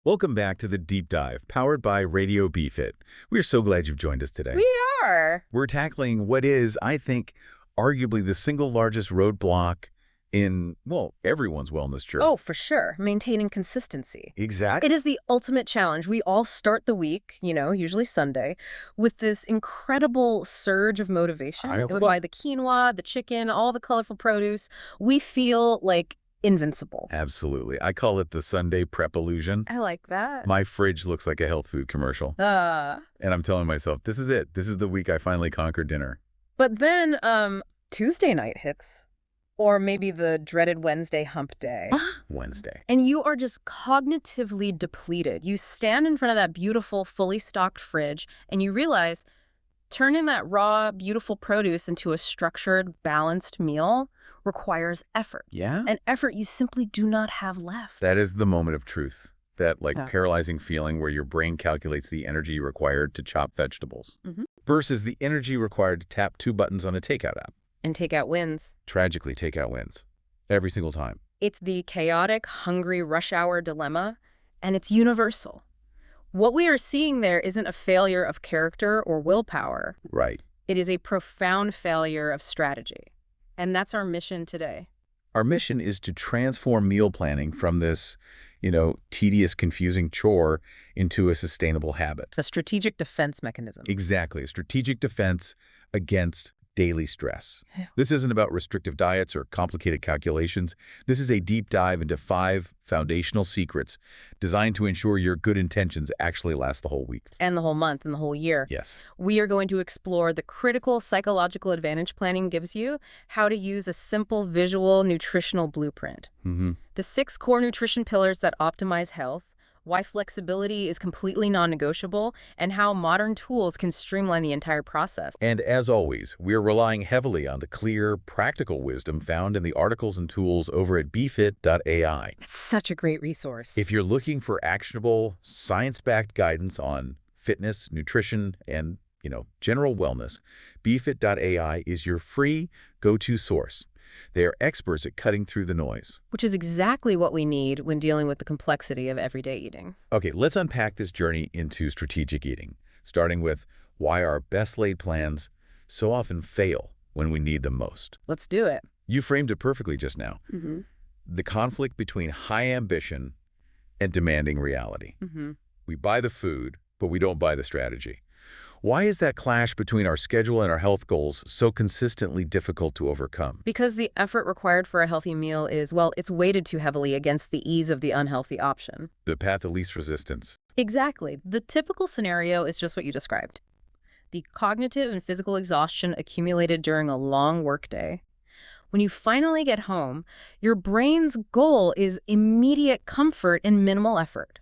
Welcome back to the Deep Dive, powered by Radio BFit. We're so glad you've joined us today. We are. We're tackling what is, I think, arguably the single largest roadblock in, well, everyone's wellness journey. Oh, for sure. Maintaining consistency. Exactly. It is the ultimate challenge. We all start the week, usually Sunday, with this incredible surge of motivation. We buy the quinoa, the chicken, all the colorful produce. We feel like invincible. Absolutely. I call it the Sunday prep illusion. I like that. My fridge looks like a health food commercial. And I'm telling myself, this is it. This is the week I finally conquered dinner. But then Tuesday night hits. Or maybe the dreaded Wednesday hump day. Wednesday. And you are just cognitively depleted. You stand in front of that beautiful, fully stocked fridge, and you realize turning that raw, beautiful produce into a structured, balanced meal requires effort. Yeah? An effort you simply do not have left. That is the moment of truth. That, paralyzing feeling where your brain calculates the energy required to chop vegetables versus the energy required to tap 2 buttons on a takeout app. And takeout wins. Tragically, takeout wins. Every single time. It's the chaotic, hungry rush hour dilemma, and it's universal. What we are seeing there isn't a failure of character or willpower. Right. It is a profound failure of strategy. And that's our mission today. Our mission is to transform meal planning from this, tedious, confusing chore into a sustainable habit. It's a strategic defense mechanism. Exactly. A strategic defense against daily stress. This isn't about restrictive diets or complicated calculations. This is a deep dive into 5 foundational secrets designed to ensure your good intentions actually last the whole week. And the whole month and the whole year. Yes. We are going to explore the critical psychological advantage planning gives you, how to use a simple visual nutritional blueprint. The 6 core nutrition pillars that optimize health, why flexibility is completely non-negotiable, and how modern tools can streamline the entire process. And as always, we're relying heavily on the clear, practical wisdom found in the articles and tools over at bfit.ai. It's such a great resource. If you're looking for actionable, science-backed guidance on fitness, nutrition, and, general wellness, bfit.ai is your free go-to source. They are experts at cutting through the noise. Which is exactly what we need when dealing with the complexity of everyday eating. Okay, let's unpack this journey into strategic eating, starting with why our best-laid plans so often fail when we need them most. Let's do it. You framed it perfectly just now. The conflict between high ambition and demanding reality. We buy the food, but we don't buy the strategy. Why is that clash between our schedule and our health goals so consistently difficult to overcome? Because the effort required for a healthy meal is, it's weighted too heavily against the ease of the unhealthy option. The path of least resistance. Exactly. The typical scenario is just what you described. The cognitive and physical exhaustion accumulated during a long workday. When you finally get home, your brain's goal is immediate comfort and minimal effort.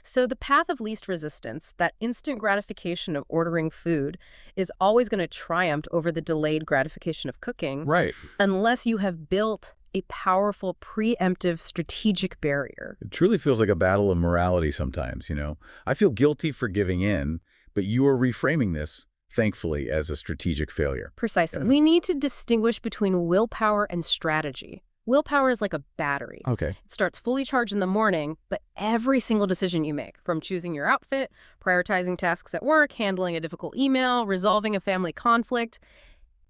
So the path of least resistance, that instant gratification of ordering food, is always going to triumph over the delayed gratification of cooking. Right. Unless you have built a powerful preemptive strategic barrier. It truly feels like a battle of morality sometimes, I feel guilty for giving in, but you are reframing this, thankfully, as a strategic failure. Precisely. We need to distinguish between willpower and strategy. Willpower is like a battery. Okay. It starts fully charged in the morning, but every single decision you make, from choosing your outfit, prioritizing tasks at work, handling a difficult email, resolving a family conflict,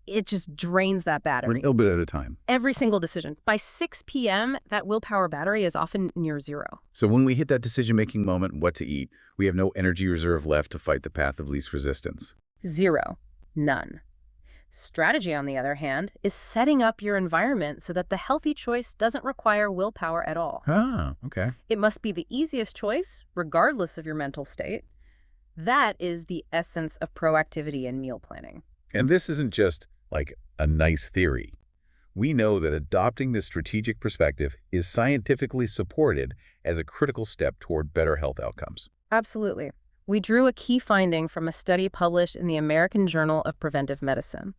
it just drains that battery. A little bit at a time. Every single decision. By 6 p.m., that willpower battery is often near zero. So when we hit that decision-making moment, what to eat, we have no energy reserve left to fight the path of least resistance. Zero. None. Strategy, on the other hand, is setting up your environment so that the healthy choice doesn't require willpower at all. Ah, okay. It must be the easiest choice, regardless of your mental state. That is the essence of proactivity in meal planning. And this isn't just like a nice theory. We know that adopting this strategic perspective is scientifically supported as a critical step toward better health outcomes. Absolutely. We drew a key finding from a study published in the American Journal of Preventive Medicine.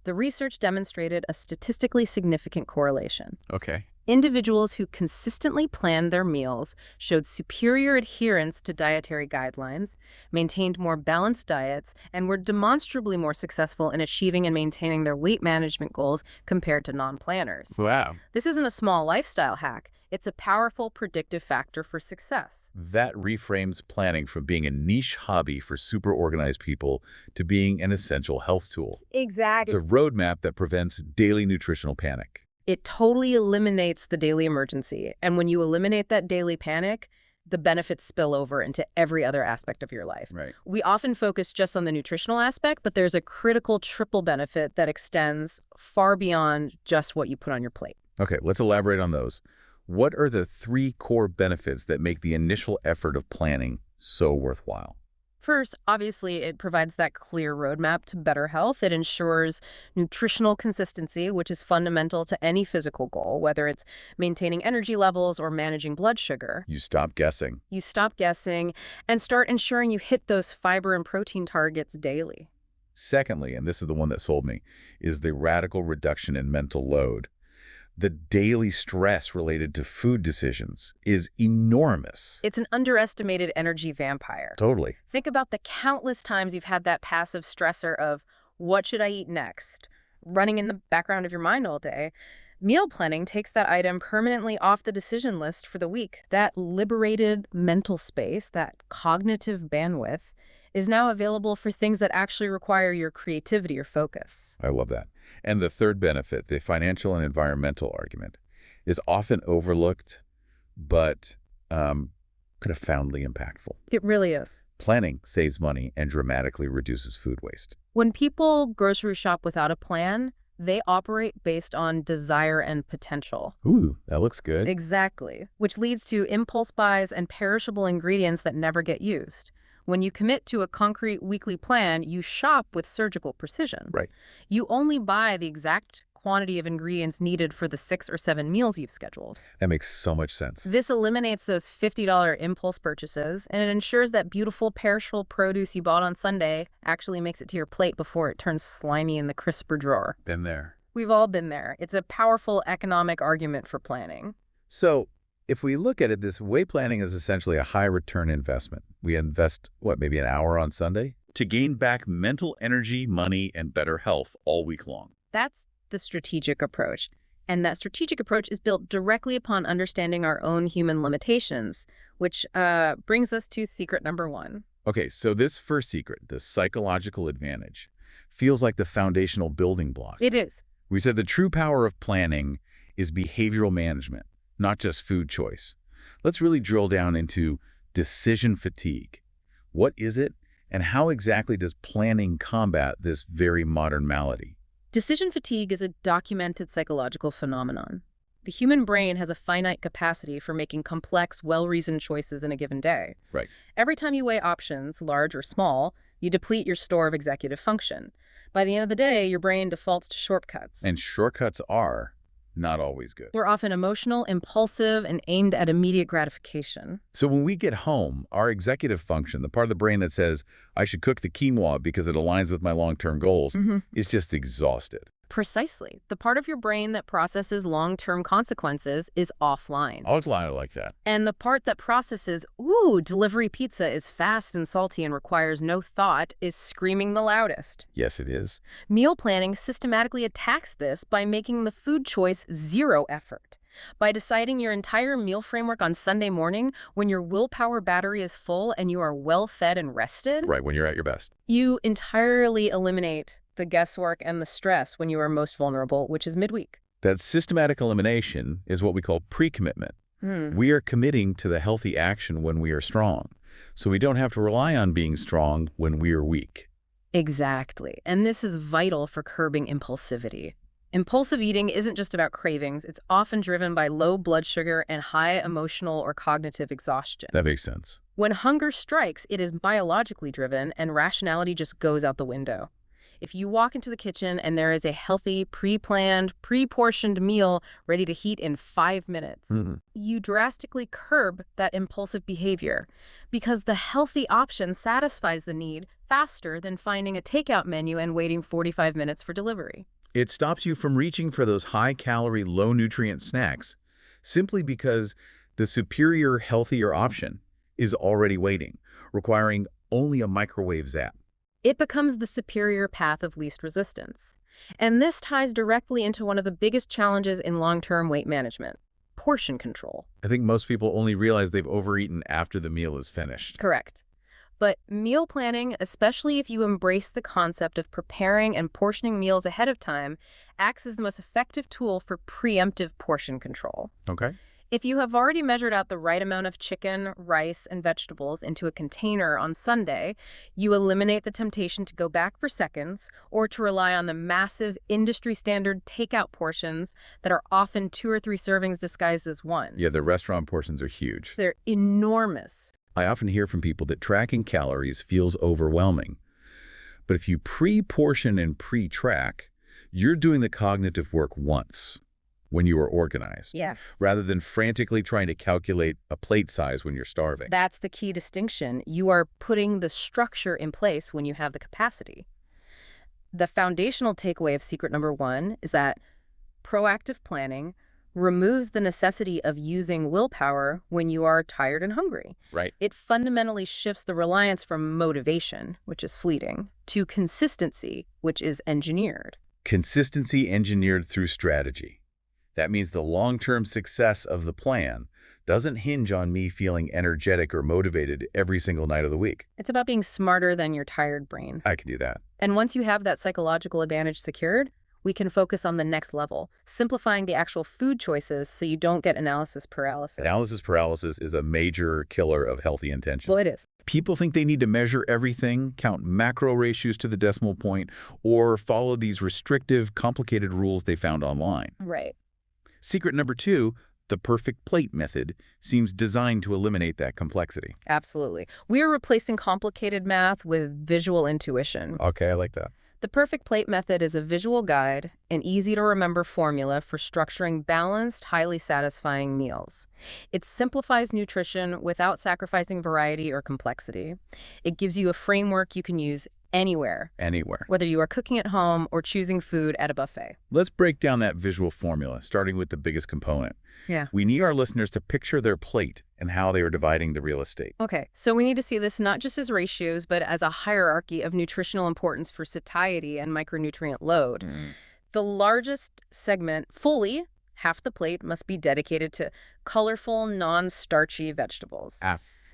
The research demonstrated a statistically significant correlation. Okay. Individuals who consistently planned their meals showed superior adherence to dietary guidelines, maintained more balanced diets, and were demonstrably more successful in achieving and maintaining their weight management goals compared to non-planners. Wow. This isn't a small lifestyle hack. It's a powerful predictive factor for success. That reframes planning from being a niche hobby for super organized people to being an essential health tool. It's Exactly. a roadmap that prevents daily nutritional panic. It totally eliminates the daily emergency. And when you eliminate that daily panic, the benefits spill over into every other aspect of your life. Right. We often focus just on the nutritional aspect, but there's a critical triple benefit that extends far beyond just what you put on your plate. Okay, let's elaborate on those. What are the 3 core benefits that make the initial effort of planning so worthwhile? First, obviously, it provides that clear roadmap to better health. It ensures nutritional consistency, which is fundamental to any physical goal, whether it's maintaining energy levels or managing blood sugar. You stop guessing. You stop guessing and start ensuring you hit those fiber and protein targets daily. Secondly, and this is the one that sold me, is the radical reduction in mental load. The daily stress related to food decisions is enormous. It's an underestimated energy vampire. Totally. Think about the countless times you've had that passive stressor of, what should I eat next, running in the background of your mind all day. Meal planning takes that item permanently off the decision list for the week. That liberated mental space, that cognitive bandwidth, is now available for things that actually require your creativity or focus. I love that. And the third benefit, the financial and environmental argument, is often overlooked, but profoundly impactful. It really is. Planning saves money and dramatically reduces food waste. When people grocery shop without a plan, they operate based on desire and potential. Ooh, that looks good. Exactly. Which leads to impulse buys and perishable ingredients that never get used. When you commit to a concrete weekly plan, you shop with surgical precision. Right. You only buy the exact quantity of ingredients needed for the 6 or 7 meals you've scheduled. That makes so much sense. This eliminates those $50 impulse purchases, and it ensures that beautiful perishable produce you bought on Sunday actually makes it to your plate before it turns slimy in the crisper drawer. Been there. We've all been there. It's a powerful economic argument for planning. So if we look at it, this weight planning is essentially a high return investment. We invest, maybe an hour on Sunday to gain back mental energy, money, and better health all week long. That's the strategic approach. And that strategic approach is built directly upon understanding our own human limitations, which brings us to secret number 1. Okay, so this first secret, the psychological advantage, feels like the foundational building block. It is. We said the true power of planning is behavioral management, not just food choice. Let's really drill down into decision fatigue. What is it, and how exactly does planning combat this very modern malady? Decision fatigue is a documented psychological phenomenon. The human brain has a finite capacity for making complex, well-reasoned choices in a given day. Right. Every time you weigh options, large or small, you deplete your store of executive function. By the end of the day, your brain defaults to shortcuts. And shortcuts are not always good. They're often emotional, impulsive, and aimed at immediate gratification. So when we get home, our executive function, the part of the brain that says, I should cook the quinoa because it aligns with my long-term goals, is just exhausted. Precisely. The part of your brain that processes long-term consequences is offline. I'll line it like that. And the part that processes, ooh, delivery pizza is fast and salty and requires no thought, is screaming the loudest. Yes, it is. Meal planning systematically attacks this by making the food choice zero effort. By deciding your entire meal framework on Sunday morning when your willpower battery is full and you are well-fed and rested, Right, when you're at your best. you entirely eliminate the guesswork and the stress when you are most vulnerable, which is midweek. That systematic elimination is what we call pre-commitment. We are committing to the healthy action when we are strong, so we don't have to rely on being strong when we are weak. Exactly. And this is vital for curbing impulsivity. Impulsive eating isn't just about cravings. It's often driven by low blood sugar and high emotional or cognitive exhaustion. That makes sense. When hunger strikes, it is biologically driven and rationality just goes out the window. If you walk into the kitchen and there is a healthy, pre-planned, pre-portioned meal ready to heat in 5 minutes, you drastically curb that impulsive behavior because the healthy option satisfies the need faster than finding a takeout menu and waiting 45 minutes for delivery. It stops you from reaching for those high-calorie, low-nutrient snacks simply because the superior, healthier option is already waiting, requiring only a microwave zap. It becomes the superior path of least resistance. And this ties directly into one of the biggest challenges in long-term weight management: portion control. I think most people only realize they've overeaten after the meal is finished. Correct. But meal planning, especially if you embrace the concept of preparing and portioning meals ahead of time, acts as the most effective tool for preemptive portion control. Okay. If you have already measured out the right amount of chicken, rice, and vegetables into a container on Sunday, you eliminate the temptation to go back for seconds or to rely on the massive industry-standard takeout portions that are often 2 or 3 servings disguised as one. Yeah, the restaurant portions are huge. They're enormous. I often hear from people that tracking calories feels overwhelming. But if you pre-portion and pre-track, you're doing the cognitive work once, when you are organized, Yes. rather than frantically trying to calculate a plate size when you're starving. That's the key distinction. You are putting the structure in place when you have the capacity. The foundational takeaway of secret number 1 is that proactive planning removes the necessity of using willpower when you are tired and hungry. Right. It fundamentally shifts the reliance from motivation, which is fleeting, to consistency, which is engineered. Consistency engineered through strategy. That means the long-term success of the plan doesn't hinge on me feeling energetic or motivated every single night of the week. It's about being smarter than your tired brain. I can do that. And once you have that psychological advantage secured, we can focus on the next level, simplifying the actual food choices so you don't get analysis paralysis. Analysis paralysis is a major killer of healthy intention. Well, it is. People think they need to measure everything, count macro ratios to the decimal point, or follow these restrictive, complicated rules they found online. Right. Secret number 2, the perfect plate method, seems designed to eliminate that complexity. Absolutely. We are replacing complicated math with visual intuition. Okay, I like that. The perfect plate method is a visual guide, an easy-to-remember formula for structuring balanced, highly satisfying meals. It simplifies nutrition without sacrificing variety or complexity. It gives you a framework you can use anywhere, Anywhere. whether you are cooking at home or choosing food at a buffet. Let's break down that visual formula, starting with the biggest component. Yeah. We need our listeners to picture their plate and how they are dividing the real estate. Okay, so we need to see this not just as ratios, but as a hierarchy of nutritional importance for satiety and micronutrient load. The largest segment, fully half the plate, must be dedicated to colorful, non-starchy vegetables.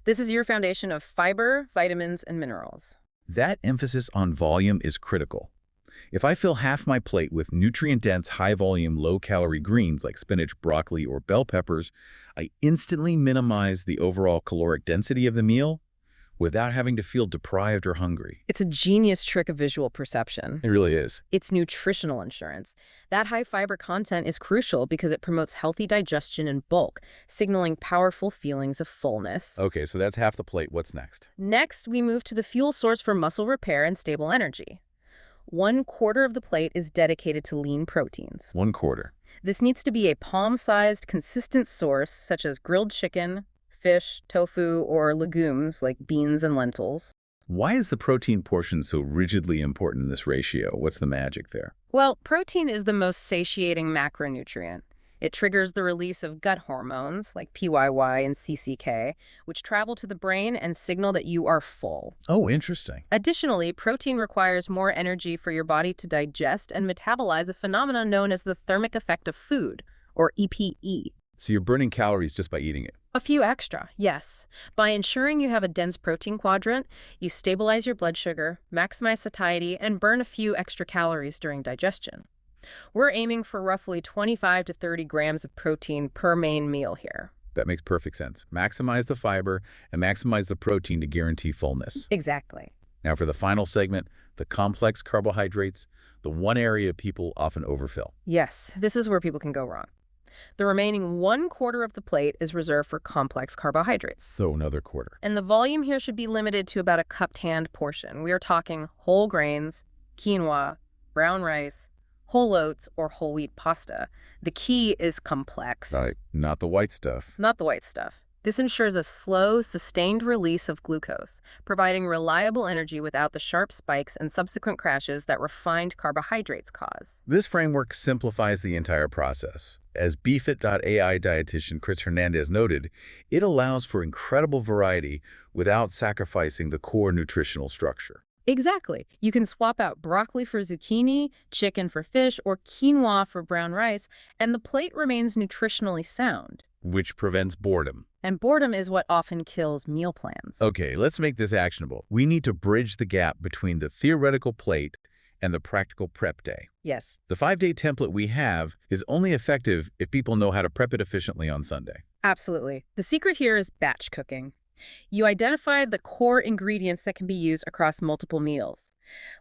This is your foundation of fiber, vitamins, and minerals. That emphasis on volume is critical. If I fill half my plate with nutrient-dense, high-volume, low-calorie greens like spinach, broccoli, or bell peppers, I instantly minimize the overall caloric density of the meal without having to feel deprived or hungry. It's a genius trick of visual perception. It really is. It's nutritional insurance. That high fiber content is crucial because it promotes healthy digestion in bulk, signaling powerful feelings of fullness. Okay, so that's half the plate. What's next? Next, we move to the fuel source for muscle repair and stable energy. 1/4 of the plate is dedicated to lean proteins. 1/4. This needs to be a palm-sized, consistent source, such as grilled chicken, fish, tofu, or legumes like beans and lentils. Why is the protein portion so rigidly important in this ratio? What's the magic there? Well, protein is the most satiating macronutrient. It triggers the release of gut hormones like PYY and CCK, which travel to the brain and signal that you are full. Oh, interesting. Additionally, protein requires more energy for your body to digest and metabolize a phenomenon known as the thermic effect of food, or EPE. So you're burning calories just by eating it. A few extra, yes. By ensuring you have a dense protein quadrant, you stabilize your blood sugar, maximize satiety, and burn a few extra calories during digestion. We're aiming for roughly 25 to 30 grams of protein per main meal here. That makes perfect sense. Maximize the fiber and maximize the protein to guarantee fullness. Exactly. Now for the final segment, the complex carbohydrates, the one area people often overfill. Yes, this is where people can go wrong. The remaining 1/4 of the plate is reserved for complex carbohydrates. So another 1/4. And the volume here should be limited to about a cupped hand portion. We are talking whole grains, quinoa, brown rice, whole oats, or whole wheat pasta. The key is complex. Not the white stuff. Not the white stuff. This ensures a slow, sustained release of glucose, providing reliable energy without the sharp spikes and subsequent crashes that refined carbohydrates cause. This framework simplifies the entire process. As BFit.ai dietitian Chris Hernandez noted, it allows for incredible variety without sacrificing the core nutritional structure. Exactly. You can swap out broccoli for zucchini, chicken for fish, or quinoa for brown rice, and the plate remains nutritionally sound. Which prevents boredom. And boredom is what often kills meal plans. Okay, let's make this actionable. We need to bridge the gap between the theoretical plate and the practical prep day. Yes. The 5-day template we have is only effective if people know how to prep it efficiently on Sunday. Absolutely. The secret here is batch cooking. You identify the core ingredients that can be used across multiple meals.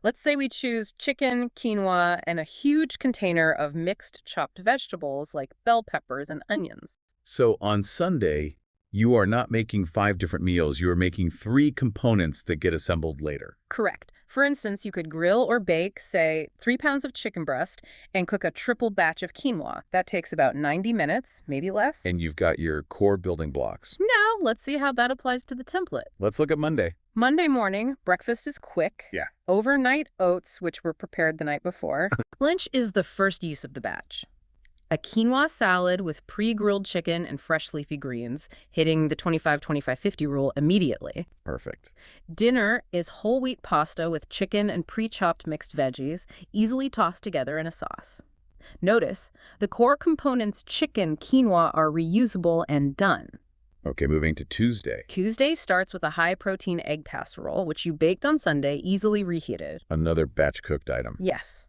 Let's say we choose chicken, quinoa, and a huge container of mixed chopped vegetables like bell peppers and onions. So on Sunday, you are not making 5 different meals. You are making 3 components that get assembled later. Correct. For instance, you could grill or bake, say, 3 pounds of chicken breast and cook a triple batch of quinoa. That takes about 90 minutes, maybe less. And you've got your core building blocks. Now, let's see how that applies to the template. Let's look at Monday. Monday morning, breakfast is quick. Yeah. Overnight oats, which were prepared the night before. Lunch is the first use of the batch. A quinoa salad with pre-grilled chicken and fresh leafy greens, hitting the 25-25-50 rule immediately. Perfect. Dinner is whole wheat pasta with chicken and pre-chopped mixed veggies, easily tossed together in a sauce. Notice, the core components chicken, quinoa are reusable and done. Okay, moving to Tuesday. Tuesday starts with a high-protein egg casserole, which you baked on Sunday, easily reheated. Another batch-cooked item. Yes.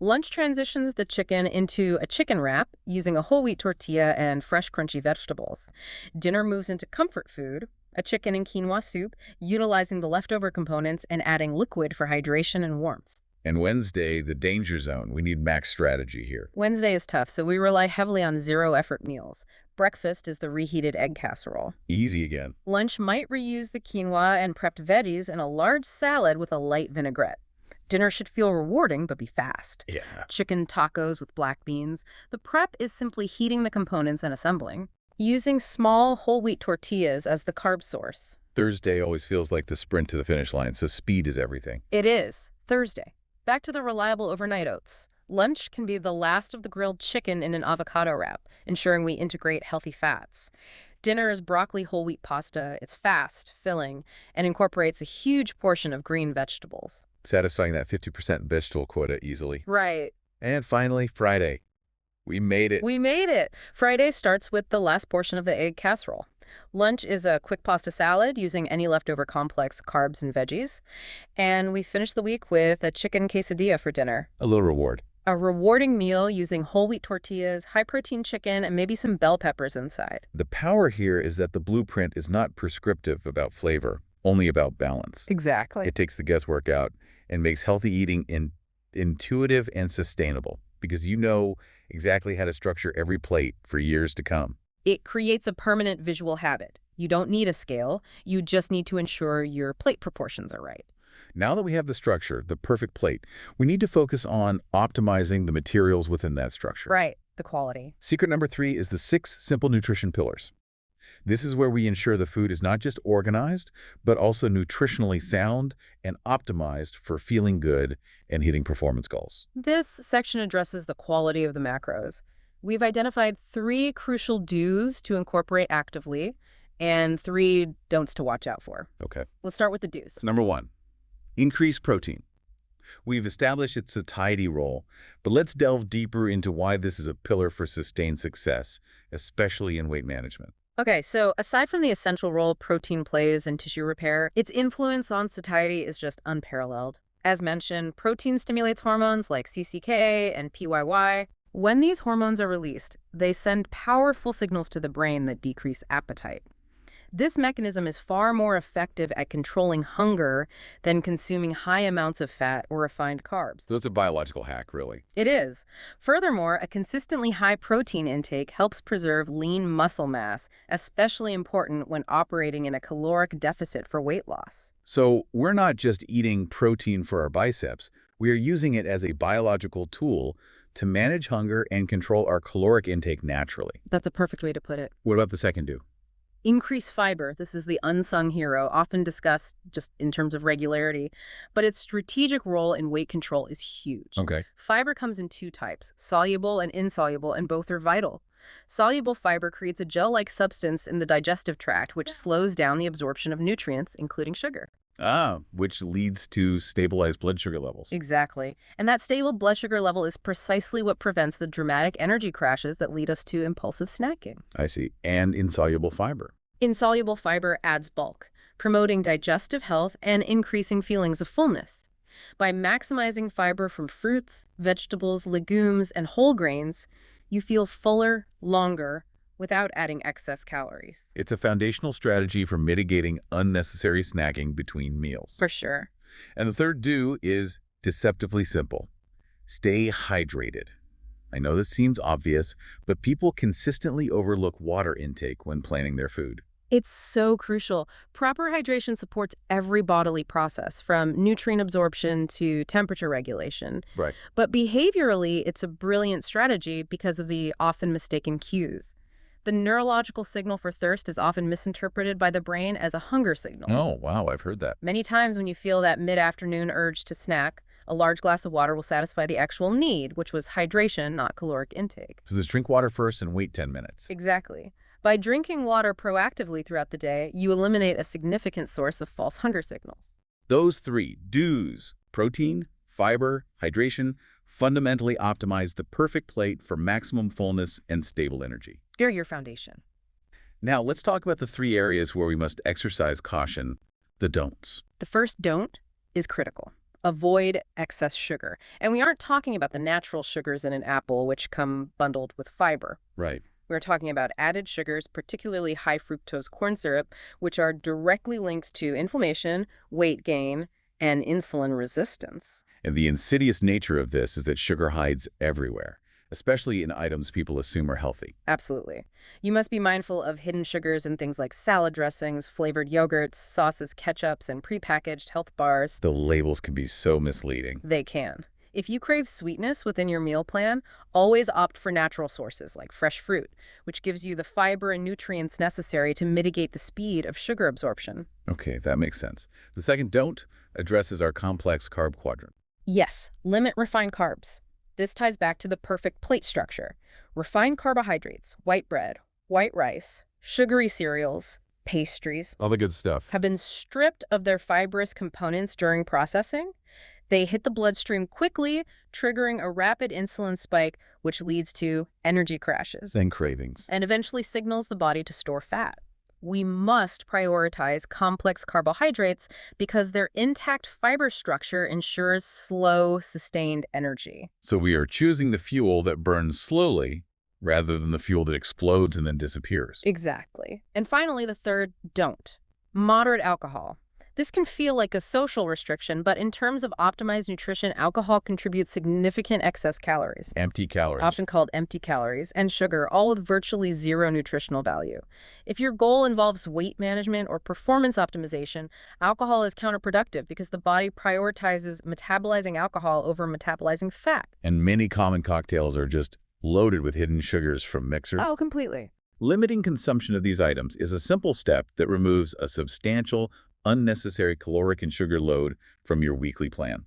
Lunch transitions the chicken into a chicken wrap using a whole wheat tortilla and fresh crunchy vegetables. Dinner moves into comfort food, a chicken and quinoa soup, utilizing the leftover components and adding liquid for hydration and warmth. And Wednesday, the danger zone. We need max strategy here. Wednesday is tough, so we rely heavily on zero-effort meals. Breakfast is the reheated egg casserole. Easy again. Lunch might reuse the quinoa and prepped veggies and a large salad with a light vinaigrette. Dinner should feel rewarding, but be fast. Yeah. Chicken tacos with black beans. The prep is simply heating the components and assembling. Using small whole wheat tortillas as the carb source. Thursday always feels like the sprint to the finish line, so speed is everything. It is. Thursday. Back to the reliable overnight oats. Lunch can be the last of the grilled chicken in an avocado wrap, ensuring we integrate healthy fats. Dinner is broccoli whole wheat pasta. It's fast, filling, and incorporates a huge portion of green vegetables. Satisfying that 50% vegetable quota easily. Right. And finally, Friday. We made it. We made it. Friday starts with the last portion of the egg casserole. Lunch is a quick pasta salad using any leftover complex carbs and veggies. And we finish the week with a chicken quesadilla for dinner. A little reward. A rewarding meal using whole wheat tortillas, high-protein chicken, and maybe some bell peppers inside. The power here is that the blueprint is not prescriptive about flavor, only about balance. Exactly. It takes the guesswork out and makes healthy eating intuitive and sustainable because you know exactly how to structure every plate for years to come. It creates a permanent visual habit. You don't need a scale. You just need to ensure your plate proportions are right. Now that we have the structure, the perfect plate, we need to focus on optimizing the materials within that structure. Right, the quality. Secret number 3 is the 6 simple nutrition pillars. This is where we ensure the food is not just organized, but also nutritionally sound and optimized for feeling good and hitting performance goals. This section addresses the quality of the macros. We've identified 3 crucial do's to incorporate actively and 3 don'ts to watch out for. Okay. Let's start with the do's. Number 1, increase protein. We've established its satiety role, but let's delve deeper into why this is a pillar for sustained success, especially in weight management. Okay, so aside from the essential role protein plays in tissue repair, its influence on satiety is just unparalleled. As mentioned, protein stimulates hormones like CCK and PYY. When these hormones are released, they send powerful signals to the brain that decrease appetite. This mechanism is far more effective at controlling hunger than consuming high amounts of fat or refined carbs. So it's a biological hack, really. It is. Furthermore, a consistently high protein intake helps preserve lean muscle mass, especially important when operating in a caloric deficit for weight loss. So we're not just eating protein for our biceps. We are using it as a biological tool to manage hunger and control our caloric intake naturally. That's a perfect way to put it. What about the second do? Increase fiber. This is the unsung hero, often discussed just in terms of regularity, but its strategic role in weight control is huge. Okay. Fiber comes in two types, soluble and insoluble, and both are vital. Soluble fiber creates a gel-like substance in the digestive tract, which slows down the absorption of nutrients, including sugar. Which leads to stabilized blood sugar levels. Exactly. And that stable blood sugar level is precisely what prevents the dramatic energy crashes that lead us to impulsive snacking. I see. And insoluble fiber. Insoluble fiber adds bulk, promoting digestive health and increasing feelings of fullness. By maximizing fiber from fruits, vegetables, legumes, and whole grains, you feel fuller, longer, without adding excess calories. It's a foundational strategy for mitigating unnecessary snacking between meals. For sure. And the third do is deceptively simple. Stay hydrated. I know this seems obvious, but people consistently overlook water intake when planning their food. It's so crucial. Proper hydration supports every bodily process, from nutrient absorption to temperature regulation. Right. But behaviorally, it's a brilliant strategy because of the often mistaken cues. The neurological signal for thirst is often misinterpreted by the brain as a hunger signal. Oh, wow, I've heard that. Many times when you feel that mid-afternoon urge to snack, a large glass of water will satisfy the actual need, which was hydration, not caloric intake. So just drink water first and wait 10 minutes. Exactly. By drinking water proactively throughout the day, you eliminate a significant source of false hunger signals. Those three do's, protein, fiber, hydration, fundamentally optimize the perfect plate for maximum fullness and stable energy. They're your foundation. Now, let's talk about the three areas where we must exercise caution, the don'ts. The first don't is critical. Avoid excess sugar. And we aren't talking about the natural sugars in an apple, which come bundled with fiber. Right. We're talking about added sugars, particularly high fructose corn syrup, which are directly linked to inflammation, weight gain, and insulin resistance. And the insidious nature of this is that sugar hides everywhere, especially in items people assume are healthy. Absolutely. You must be mindful of hidden sugars in things like salad dressings, flavored yogurts, sauces, ketchups, and prepackaged health bars. The labels can be so misleading. They can. If you crave sweetness within your meal plan, always opt for natural sources like fresh fruit, which gives you the fiber and nutrients necessary to mitigate the speed of sugar absorption. Okay, that makes sense. The second don't addresses our complex carb quadrant. Yes, limit refined carbs. This ties back to the perfect plate structure. Refined carbohydrates, white bread, white rice, sugary cereals, pastries, All the good stuff. have been stripped of their fibrous components during processing. They hit the bloodstream quickly, triggering a rapid insulin spike, which leads to energy crashes Then cravings. and eventually signals the body to store fat. We must prioritize complex carbohydrates because their intact fiber structure ensures slow, sustained energy. So we are choosing the fuel that burns slowly rather than the fuel that explodes and then disappears. Exactly. And finally, the third, don't. Moderate alcohol. This can feel like a social restriction, but in terms of optimized nutrition, alcohol contributes significant excess calories, Empty calories. often called empty calories, and sugar, all with virtually zero nutritional value. If your goal involves weight management or performance optimization, alcohol is counterproductive because the body prioritizes metabolizing alcohol over metabolizing fat. And many common cocktails are just loaded with hidden sugars from mixers. Oh, completely. Limiting consumption of these items is a simple step that removes a substantial, unnecessary caloric and sugar load from your weekly plan.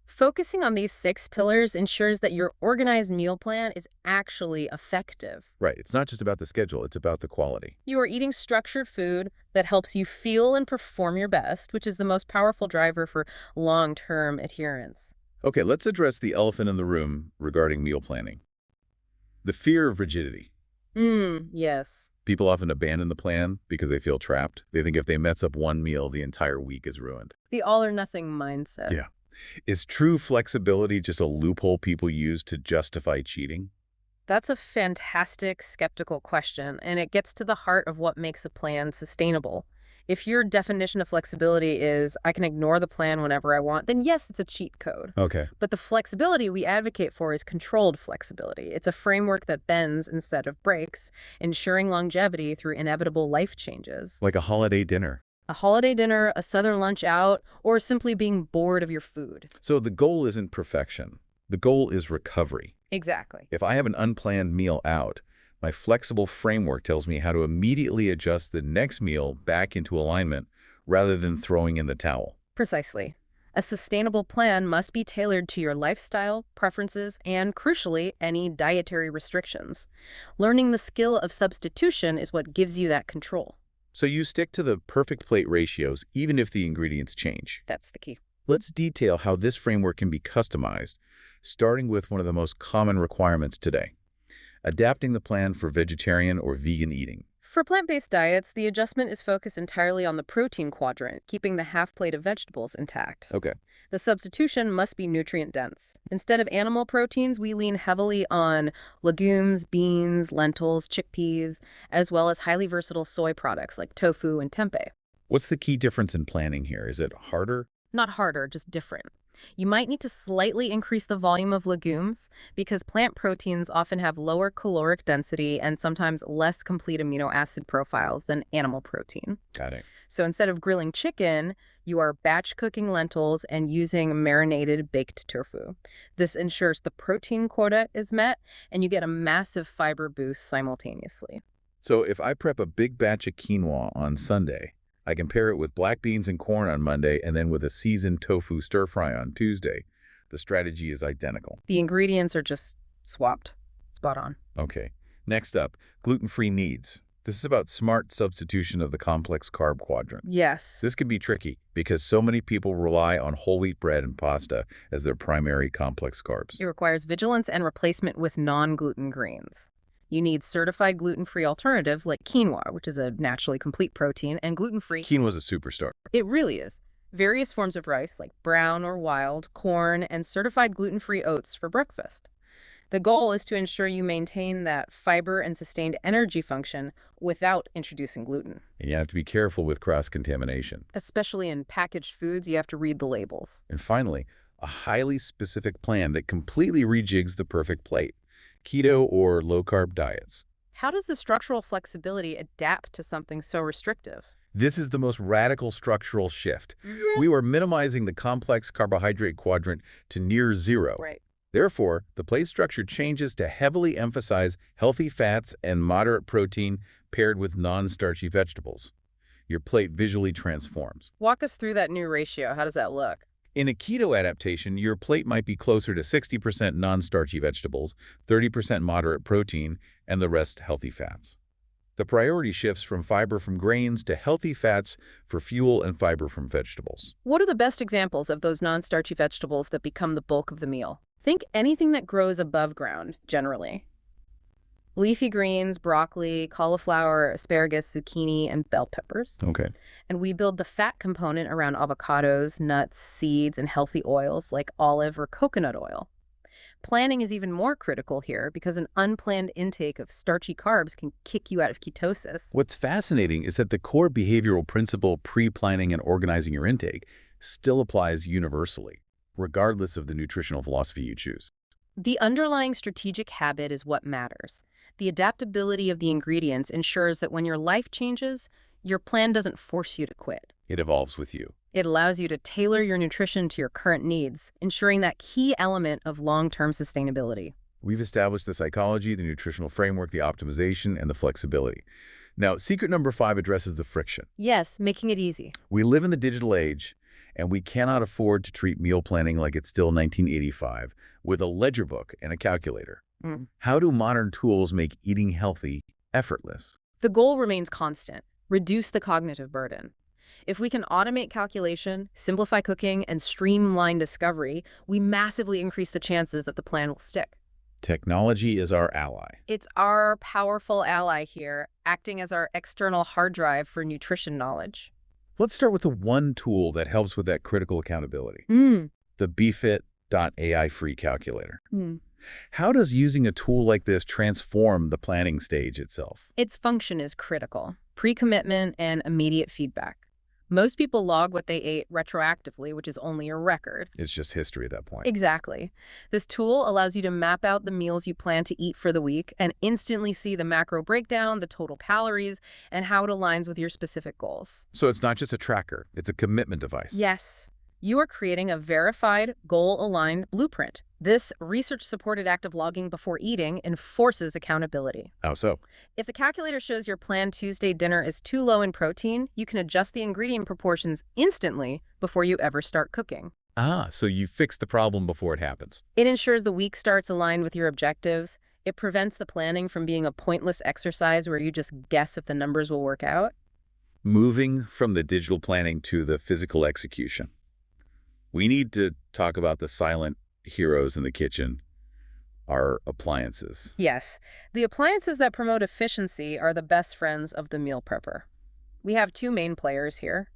Focusing on these 6 pillars ensures that your organized meal plan is actually effective. Right. It's not just about the schedule, it's about the quality. You are eating structured food that helps you feel and perform your best, which is the most powerful driver for long-term adherence. Okay, let's address the elephant in the room regarding meal planning. The fear of rigidity. Yes. People often abandon the plan because they feel trapped. They think if they mess up one meal, the entire week is ruined. The all-or-nothing mindset. Yeah. Is true flexibility just a loophole people use to justify cheating? That's a fantastic, skeptical question, and it gets to the heart of what makes a plan sustainable. If your definition of flexibility is, I can ignore the plan whenever I want, then yes, it's a cheat code. Okay. But the flexibility we advocate for is controlled flexibility. It's a framework that bends instead of breaks, ensuring longevity through inevitable life changes. Like a holiday dinner. A holiday dinner, a southern lunch out, or simply being bored of your food. So the goal isn't perfection. The goal is recovery. Exactly. If I have an unplanned meal out, My flexible framework tells me how to immediately adjust the next meal back into alignment rather than throwing in the towel. Precisely. A sustainable plan must be tailored to your lifestyle, preferences, and, crucially, any dietary restrictions. Learning the skill of substitution is what gives you that control. So you stick to the perfect plate ratios even if the ingredients change. That's the key. Let's detail how this framework can be customized, starting with one of the most common requirements today: adapting the plan for vegetarian or vegan eating. For plant-based diets, the adjustment is focused entirely on the protein quadrant, keeping the half plate of vegetables intact. Okay. The substitution must be nutrient-dense. Instead of animal proteins, we lean heavily on legumes, beans, lentils, chickpeas, as well as highly versatile soy products like tofu and tempeh. What's the key difference in planning here? Is it harder? Not harder, just different. You might need to slightly increase the volume of legumes because plant proteins often have lower caloric density and sometimes less complete amino acid profiles than animal protein. Got it. So instead of grilling chicken, you are batch cooking lentils and using marinated baked tofu. This ensures the protein quota is met and you get a massive fiber boost simultaneously. So if I prep a big batch of quinoa on Sunday, I can pair it with black beans and corn on Monday and then with a seasoned tofu stir-fry on Tuesday. The strategy is identical. The ingredients are just swapped. Spot on. Okay. Next up, gluten-free needs. This is about smart substitution of the complex carb quadrant. Yes. This can be tricky because so many people rely on whole wheat bread and pasta as their primary complex carbs. It requires vigilance and replacement with non-gluten grains. You need certified gluten-free alternatives like quinoa, which is a naturally complete protein, and gluten-free. Quinoa's a superstar. It really is. Various forms of rice, like brown or wild, corn, and certified gluten-free oats for breakfast. The goal is to ensure you maintain that fiber and sustained energy function without introducing gluten. And you have to be careful with cross-contamination. Especially in packaged foods, you have to read the labels. And finally, a highly specific plan that completely rejigs the perfect plate: keto or low-carb diets. How does the structural flexibility adapt to something so restrictive? This is the most radical structural shift. We were minimizing the complex carbohydrate quadrant to near zero. Right. Therefore, the plate structure changes to heavily emphasize healthy fats and moderate protein paired with non-starchy vegetables. Your plate visually transforms. Walk us through that new ratio. How does that look? In a keto adaptation, your plate might be closer to 60% non-starchy vegetables, 30% moderate protein, and the rest healthy fats. The priority shifts from fiber from grains to healthy fats for fuel and fiber from vegetables. What are the best examples of those non-starchy vegetables that become the bulk of the meal? Think anything that grows above ground, generally. Leafy greens, broccoli, cauliflower, asparagus, zucchini, and bell peppers. Okay. And we build the fat component around avocados, nuts, seeds, and healthy oils like olive or coconut oil. Planning is even more critical here because an unplanned intake of starchy carbs can kick you out of ketosis. What's fascinating is that the core behavioral principle pre-planning and organizing your intake still applies universally, regardless of the nutritional philosophy you choose. The underlying strategic habit is what matters. The adaptability of the ingredients ensures that when your life changes, your plan doesn't force you to quit. It evolves with you. It allows you to tailor your nutrition to your current needs, ensuring that key element of long-term sustainability. We've established the psychology, the nutritional framework, the optimization, and the flexibility. Now, secret number 5 addresses the friction. Yes, making it easy. We live in the digital age, and we cannot afford to treat meal planning like it's still 1985 with a ledger book and a calculator. How do modern tools make eating healthy effortless? The goal remains constant: reduce the cognitive burden. If we can automate calculation, simplify cooking, and streamline discovery, we massively increase the chances that the plan will stick. Technology is our ally. It's our powerful ally here, acting as our external hard drive for nutrition knowledge. Let's start with the one tool that helps with that critical accountability: the BFit.ai free calculator. How does using a tool like this transform the planning stage itself? Its function is critical: pre-commitment and immediate feedback. Most people log what they ate retroactively, which is only a record. It's just history at that point. Exactly. This tool allows you to map out the meals you plan to eat for the week and instantly see the macro breakdown, the total calories, and how it aligns with your specific goals. So it's not just a tracker, it's a commitment device. Yes. You are creating a verified, goal-aligned blueprint. This research-supported active logging before eating enforces accountability. How so? If the calculator shows your planned Tuesday dinner is too low in protein, you can adjust the ingredient proportions instantly before you ever start cooking. Ah, so you fix the problem before it happens. It ensures the week starts aligned with your objectives. It prevents the planning from being a pointless exercise where you just guess if the numbers will work out. Moving from the digital planning to the physical execution. We need to talk about the silent heroes in the kitchen, our appliances. Yes, the appliances that promote efficiency are the best friends of the meal prepper. We have two main players here,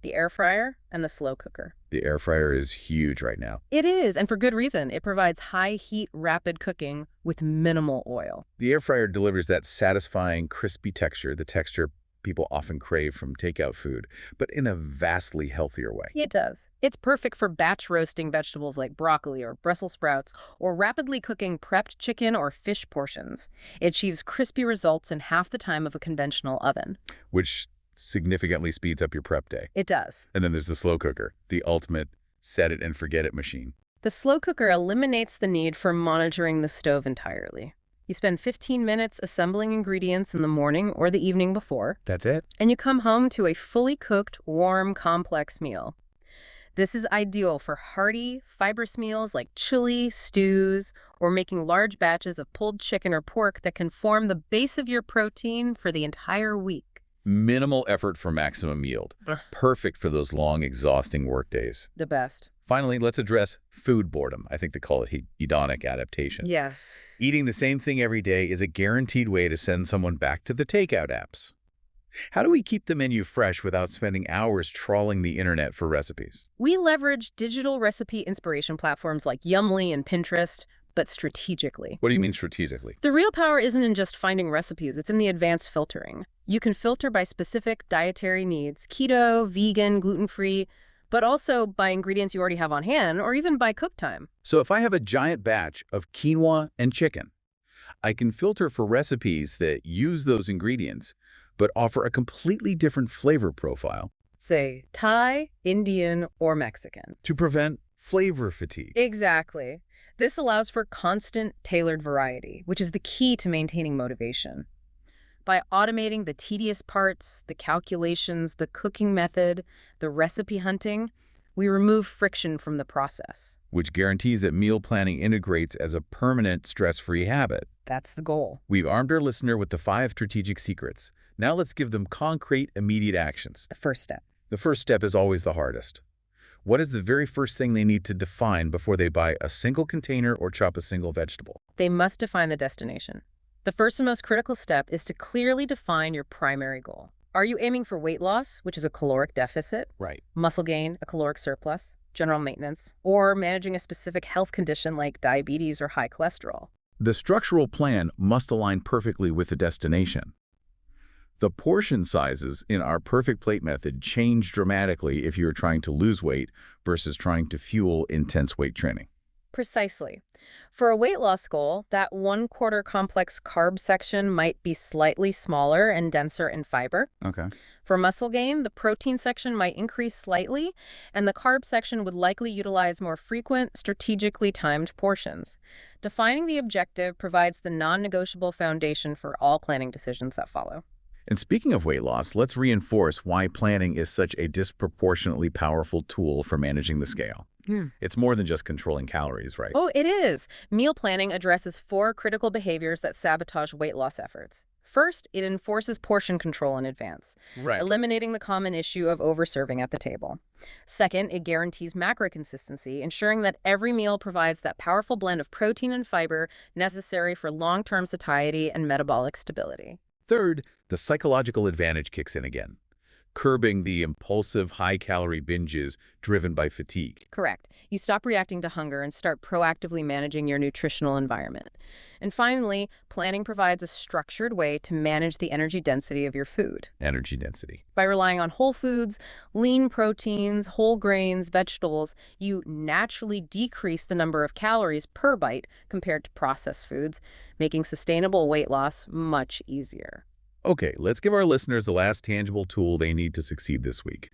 the air fryer and the slow cooker. The air fryer is huge right now. It is, and for good reason. It provides high-heat, rapid cooking with minimal oil. The air fryer delivers that satisfying, crispy texture, the texture people often crave from takeout food, but in a vastly healthier way. It does. It's perfect for batch roasting vegetables like broccoli or Brussels sprouts, or rapidly cooking prepped chicken or fish portions. It achieves crispy results in half the time of a conventional oven. Which significantly speeds up your prep day. It does. And then there's the slow cooker, the ultimate set-it-and-forget-it machine. The slow cooker eliminates the need for monitoring the stove entirely. You spend 15 minutes assembling ingredients in the morning or the evening before, That's it? and you come home to a fully cooked, warm, complex meal. This is ideal for hearty, fibrous meals like chili, stews, or making large batches of pulled chicken or pork that can form the base of your protein for the entire week. Minimal effort for maximum yield. Perfect for those long, exhausting work days. The best. Finally, let's address food boredom. I think they call it hedonic adaptation. Yes. Eating the same thing every day is a guaranteed way to send someone back to the takeout apps. How do we keep the menu fresh without spending hours trawling the internet for recipes? We leverage digital recipe inspiration platforms like Yummly and Pinterest, but strategically. What do you mean strategically? The real power isn't in just finding recipes, it's in the advanced filtering. You can filter by specific dietary needs, keto, vegan, gluten-free, but also by ingredients you already have on hand, or even by cook time. So if I have a giant batch of quinoa and chicken, I can filter for recipes that use those ingredients, but offer a completely different flavor profile Say, Thai, Indian, or Mexican. to prevent flavor fatigue. Exactly. This allows for constant, tailored variety, which is the key to maintaining motivation. By automating the tedious parts, the calculations, the cooking method, the recipe hunting, we remove friction from the process. Which guarantees that meal planning integrates as a permanent, stress-free habit. That's the goal. We've armed our listener with the 5 strategic secrets. Now let's give them concrete, immediate actions. The first step. The first step is always the hardest. What is the very first thing they need to define before they buy a single container or chop a single vegetable? They must define the destination. The first and most critical step is to clearly define your primary goal. Are you aiming for weight loss, which is a caloric deficit, Right. muscle gain, a caloric surplus, general maintenance, or managing a specific health condition like diabetes or high cholesterol? The structural plan must align perfectly with the destination. The portion sizes in our perfect plate method change dramatically if you're trying to lose weight versus trying to fuel intense weight training. Precisely. For a weight loss goal, that 1/4 complex carb section might be slightly smaller and denser in fiber. Okay. For muscle gain, the protein section might increase slightly, and the carb section would likely utilize more frequent, strategically timed portions. Defining the objective provides the non-negotiable foundation for all planning decisions that follow. And speaking of weight loss, let's reinforce why planning is such a disproportionately powerful tool for managing the scale. It's more than just controlling calories, right? Oh, it is. Meal planning addresses 4 critical behaviors that sabotage weight loss efforts. First, it enforces portion control in advance, Right. eliminating the common issue of overserving at the table. Second, it guarantees macro consistency, ensuring that every meal provides that powerful blend of protein and fiber necessary for long-term satiety and metabolic stability. Third, the psychological advantage kicks in again, curbing the impulsive, high-calorie binges driven by fatigue. Correct. You stop reacting to hunger and start proactively managing your nutritional environment. And finally, planning provides a structured way to manage the energy density of your food. Energy density. By relying on whole foods, lean proteins, whole grains, vegetables, you naturally decrease the number of calories per bite compared to processed foods, making sustainable weight loss much easier. Okay, let's give our listeners the last tangible tool they need to succeed this week.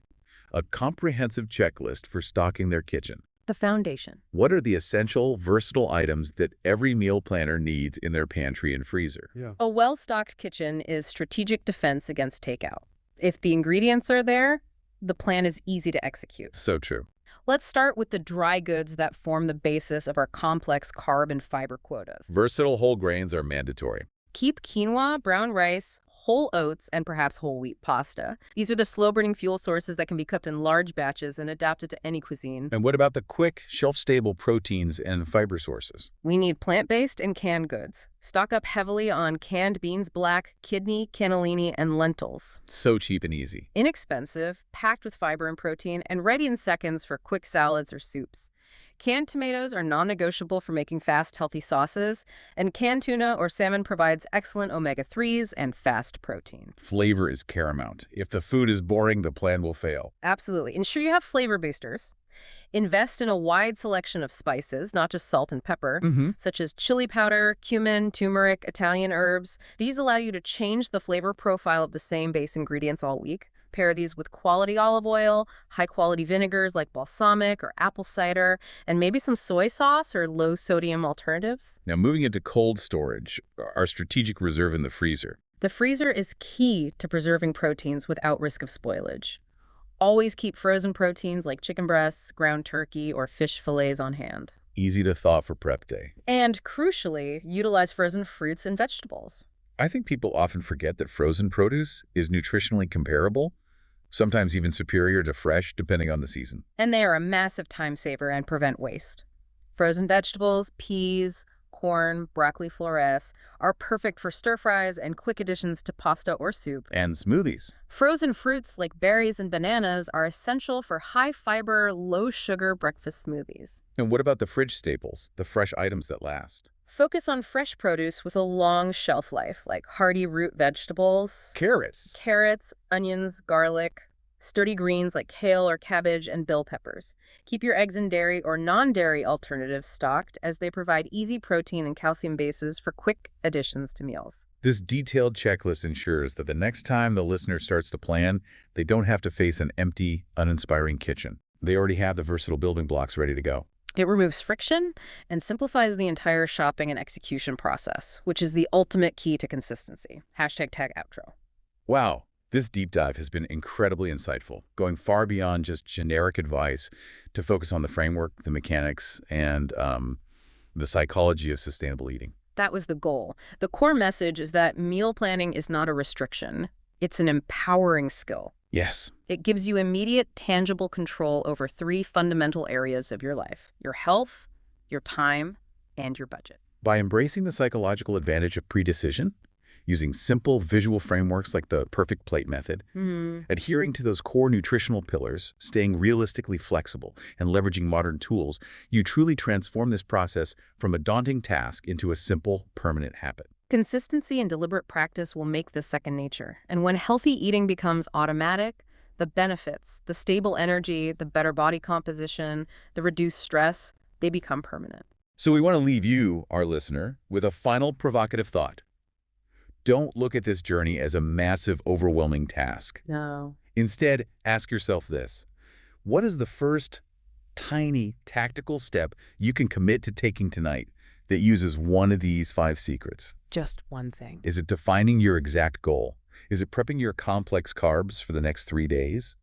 A comprehensive checklist for stocking their kitchen. the foundation. What are the essential, versatile items that every meal planner needs in their pantry and freezer? Yeah. A well-stocked kitchen is strategic defense against takeout. If the ingredients are there, the plan is easy to execute. So true. Let's start with the dry goods that form the basis of our complex carb and fiber quotas. Versatile whole grains are mandatory. Keep quinoa, brown rice, whole oats, and perhaps whole wheat pasta. These are the slow-burning fuel sources that can be cooked in large batches and adapted to any cuisine. And what about the quick, shelf-stable proteins and fiber sources? We need plant-based and canned goods. Stock up heavily on canned beans black, kidney, cannellini, and lentils. So cheap and easy. Inexpensive, packed with fiber and protein, and ready in seconds for quick salads or soups. Canned tomatoes are non-negotiable for making fast, healthy sauces, and canned tuna or salmon provides excellent omega-3s and fast protein. Flavor is paramount. If the food is boring, the plan will fail. Absolutely. Ensure you have flavor boosters. Invest in a wide selection of spices, not just salt and pepper, such as chili powder, cumin, turmeric, Italian herbs. These allow you to change the flavor profile of the same base ingredients all week. Pair these with quality olive oil, high-quality vinegars like balsamic or apple cider, and maybe some soy sauce or low-sodium alternatives. Now, moving into cold storage, our strategic reserve in the freezer. The freezer is key to preserving proteins without risk of spoilage. Always keep frozen proteins like chicken breasts, ground turkey, or fish fillets on hand. Easy to thaw for prep day. And crucially, utilize frozen fruits and vegetables. I think people often forget that frozen produce is nutritionally comparable, sometimes even superior to fresh, depending on the season. And they are a massive time saver and prevent waste. Frozen vegetables, peas, corn, broccoli florets are perfect for stir-fries and quick additions to pasta or soup. And smoothies. Frozen fruits like berries and bananas are essential for high-fiber, low-sugar breakfast smoothies. And what about the fridge staples, the fresh items that last? Focus on fresh produce with a long shelf life, like hearty root vegetables, Carrots. onions, garlic, sturdy greens like kale or cabbage, and bell peppers. Keep your eggs and dairy or non-dairy alternatives stocked, as they provide easy protein and calcium bases for quick additions to meals. This detailed checklist ensures that the next time the listener starts to plan, they don't have to face an empty, uninspiring kitchen. They already have the versatile building blocks ready to go. It removes friction and simplifies the entire shopping and execution process, which is the ultimate key to consistency. #tagoutro. Wow, this deep dive has been incredibly insightful, going far beyond just generic advice to focus on the framework, the mechanics, and the psychology of sustainable eating. That was the goal. The core message is that meal planning is not a restriction. It's an empowering skill. Yes. It gives you immediate, tangible control over 3 fundamental areas of your life: your health, your time, and your budget. By embracing the psychological advantage of pre-decision, using simple visual frameworks like the perfect plate method, adhering to those core nutritional pillars, staying realistically flexible, and leveraging modern tools, you truly transform this process from a daunting task into a simple, permanent habit. Consistency and deliberate practice will make this second nature. And when healthy eating becomes automatic, the benefits, the stable energy, the better body composition, the reduced stress, they become permanent. So we want to leave you, our listener, with a final provocative thought. Don't look at this journey as a massive, overwhelming task. No. Instead, ask yourself this: what is the first tiny tactical step you can commit to taking tonight that uses one of these 5 secrets? Just one thing. Is it defining your exact goal? Is it prepping your complex carbs for the next 3 days?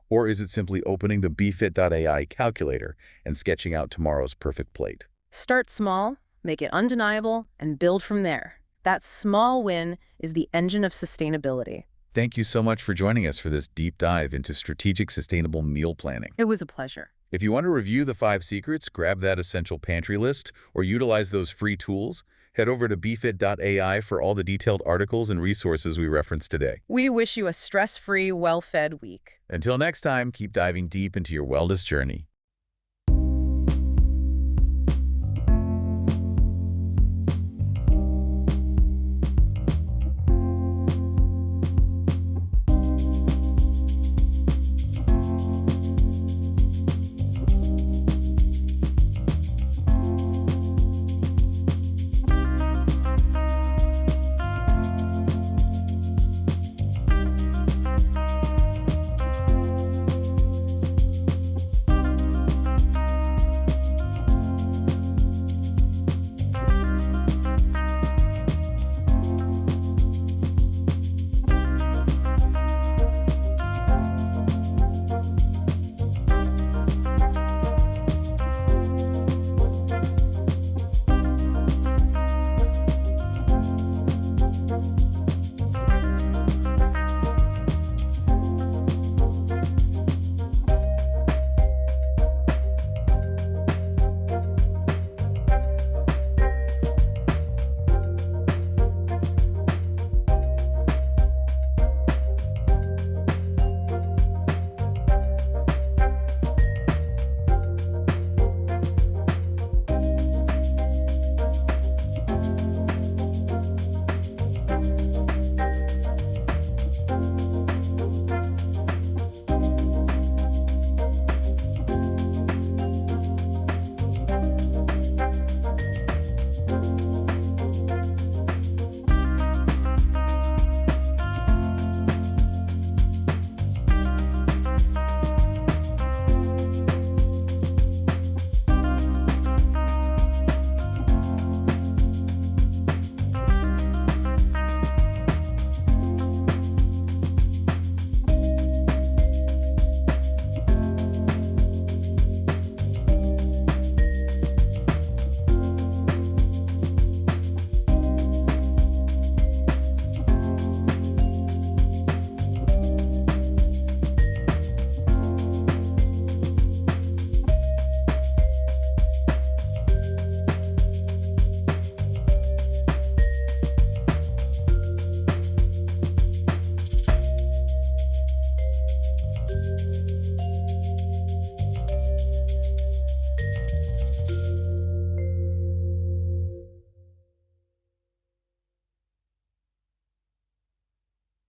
Or is it simply opening the BFit.ai calculator and sketching out tomorrow's perfect plate? Start small, make it undeniable, and build from there. That small win is the engine of sustainability. Thank you so much for joining us for this deep dive into strategic sustainable meal planning. It was a pleasure. If you want to review the 5 secrets, grab that essential pantry list, or utilize those free tools, head over to bfit.ai for all the detailed articles and resources we referenced today. We wish you a stress-free, well-fed week. Until next time, keep diving deep into your wellness journey.